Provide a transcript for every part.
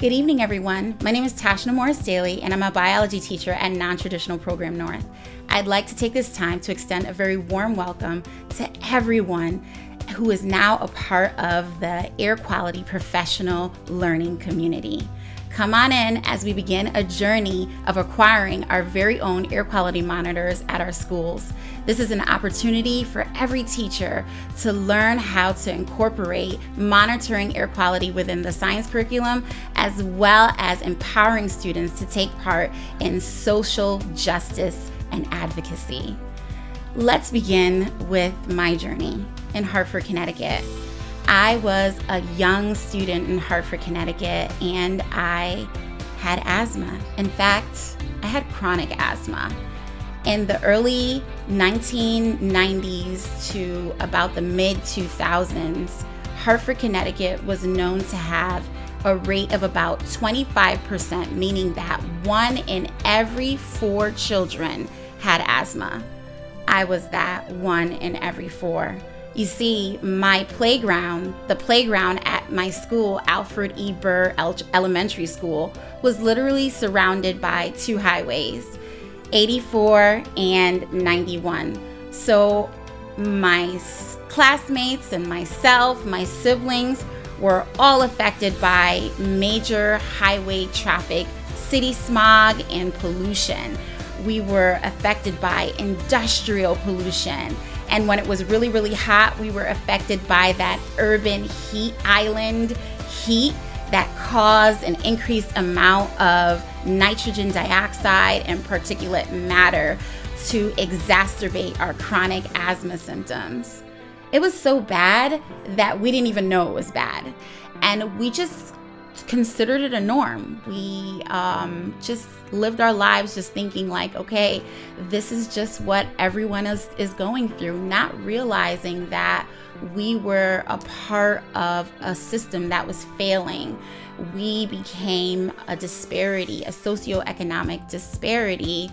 Good evening, everyone. My name is Tasha Morris-Daley, and I'm a biology teacher at Non-Traditional Program North. I'd like to take this time to extend a very warm welcome to everyone who is now a part of the air quality professional learning community. Come on in as we begin a journey of acquiring our very own air quality monitors at our schools. This is an opportunity for every teacher to learn how to incorporate monitoring air quality within the science curriculum, as well as empowering students to take part in social justice and advocacy. Let's begin with my journey in Hartford, Connecticut. I was a young student in Hartford, Connecticut, and I had asthma. In fact, I had chronic asthma. In the early 1990s to about the mid-2000s, Hartford, Connecticut was known to have a rate of about 25%, meaning that 1 in every 4 children had asthma. I was that 1 in every 4. You see, my playground, the playground at my school, Alfred E. Burr Elementary School, was literally surrounded by 2 highways, 84 and 91. So my classmates and myself, my siblings, were all affected by major highway traffic, city smog, and pollution. We were affected by industrial pollution. And when it was really, really hot, we were affected by that urban heat island heat that caused an increased amount of nitrogen dioxide and particulate matter to exacerbate our chronic asthma symptoms. It was so bad that we didn't even know it was bad. And we just considered it a norm. We just lived our lives just thinking like, okay, this is just what everyone is going through, not realizing that we were a part of a system that was failing. We became a disparity, a socioeconomic disparity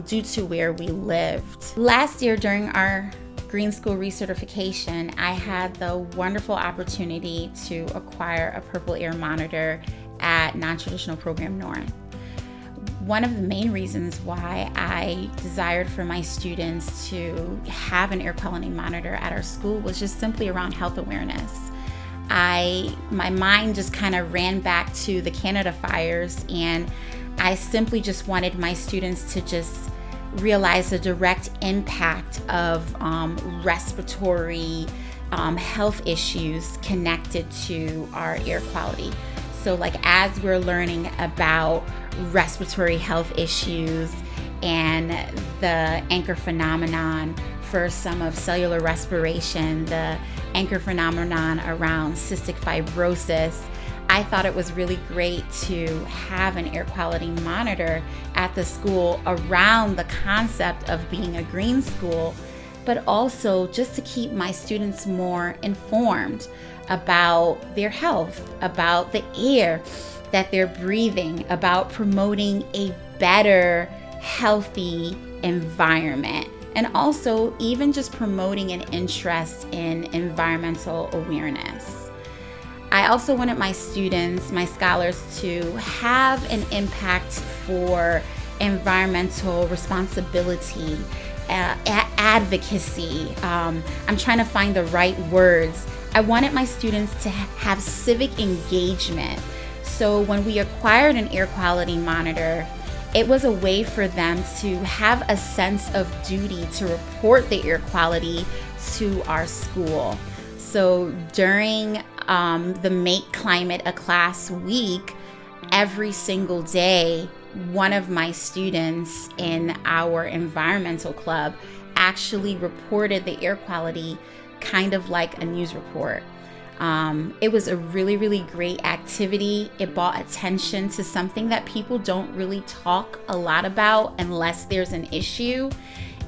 due to where we lived. Last year during our Green School recertification, I had the wonderful opportunity to acquire a Purple Air monitor at Non-Traditional Program North. One of the main reasons why I desired for my students to have an air quality monitor at our school was just simply around health awareness. My mind just kind of ran back to the Canada fires, and I simply just wanted my students to just realize the direct impact of respiratory health issues connected to our air quality. So like as we're learning about respiratory health issues and the anchor phenomenon for some of cellular respiration, the anchor phenomenon around cystic fibrosis, I thought it was really great to have an air quality monitor at the school around the concept of being a green school, but also just to keep my students more informed about their health, about the air that they're breathing, about promoting a better, healthy environment, and also even just promoting an interest in environmental awareness. I also wanted my students, my scholars, to have an impact for environmental responsibility, advocacy. I'm trying to find the right words. I wanted my students to have civic engagement. So when we acquired an air quality monitor, it was a way for them to have a sense of duty to report the air quality to our school. So during the Make Climate a Class week, every single day, one of my students in our environmental club actually reported the air quality kind of like a news report. It was a really, really great activity. It brought attention to something that people don't really talk a lot about unless there's an issue.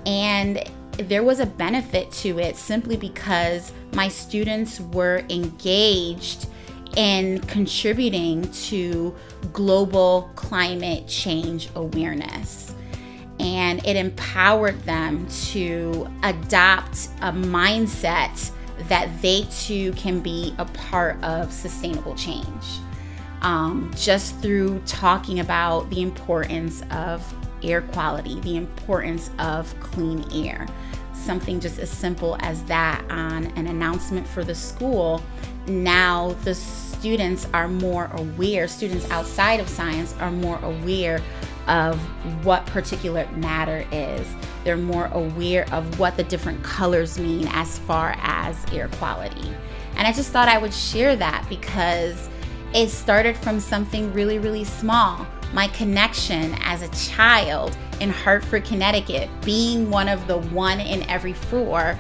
And there was a benefit to it simply because my students were engaged in contributing to global climate change awareness. And it empowered them to adopt a mindset that they too can be a part of sustainable change. just through talking about the importance of air quality, the importance of clean air. Something just as simple as that on an announcement for the school. Now the students are more aware, students outside of science are more aware of what particulate matter is. They're more aware of what the different colors mean as far as air quality. And I just thought I would share that because it started from something really, really small. My connection as a child in Hartford, Connecticut, being one of the 1 in every 4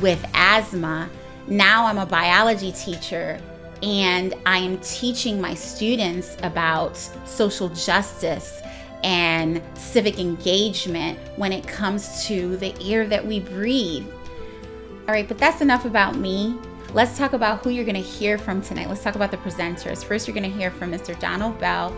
with asthma. Now I'm a biology teacher and I am teaching my students about social justice and civic engagement when it comes to the air that we breathe. All right, but that's enough about me. Let's talk about who you're going to hear from tonight. Let's talk about the presenters. First, you're going to hear from Mr. Donald Bell,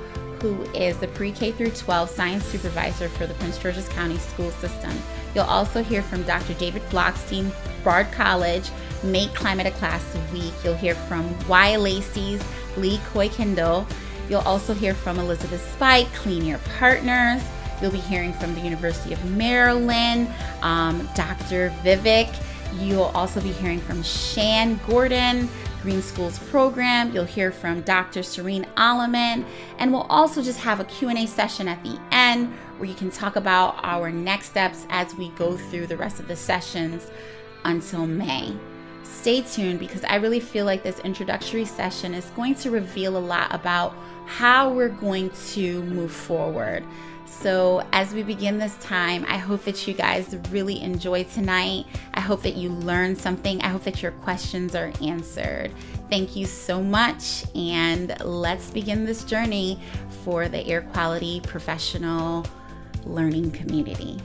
who is the pre-K through 12 science supervisor for the Prince George's County school system. You'll also hear from Dr. David Blockstein, Bard College, Make Climate a Class Week. You'll hear from Y. Lacey's Lee Coy Kindle. You'll also hear from Elizabeth Spike, Clean Air Partners. You'll be hearing from the University of Maryland, Dr. Vivek. You'll also be hearing from Shan Gordon, Green Schools Program. You'll hear from Dr. Serene Alleman, and we'll also just have a Q&A session at the end where you can talk about our next steps as we go through the rest of the sessions until May. Stay tuned because I really feel like this introductory session is going to reveal a lot about how we're going to move forward. So as we begin this time, I hope that you guys really enjoy tonight. I hope that you learned something. I hope that your questions are answered. Thank you so much, and let's begin this journey for the air quality professional learning community.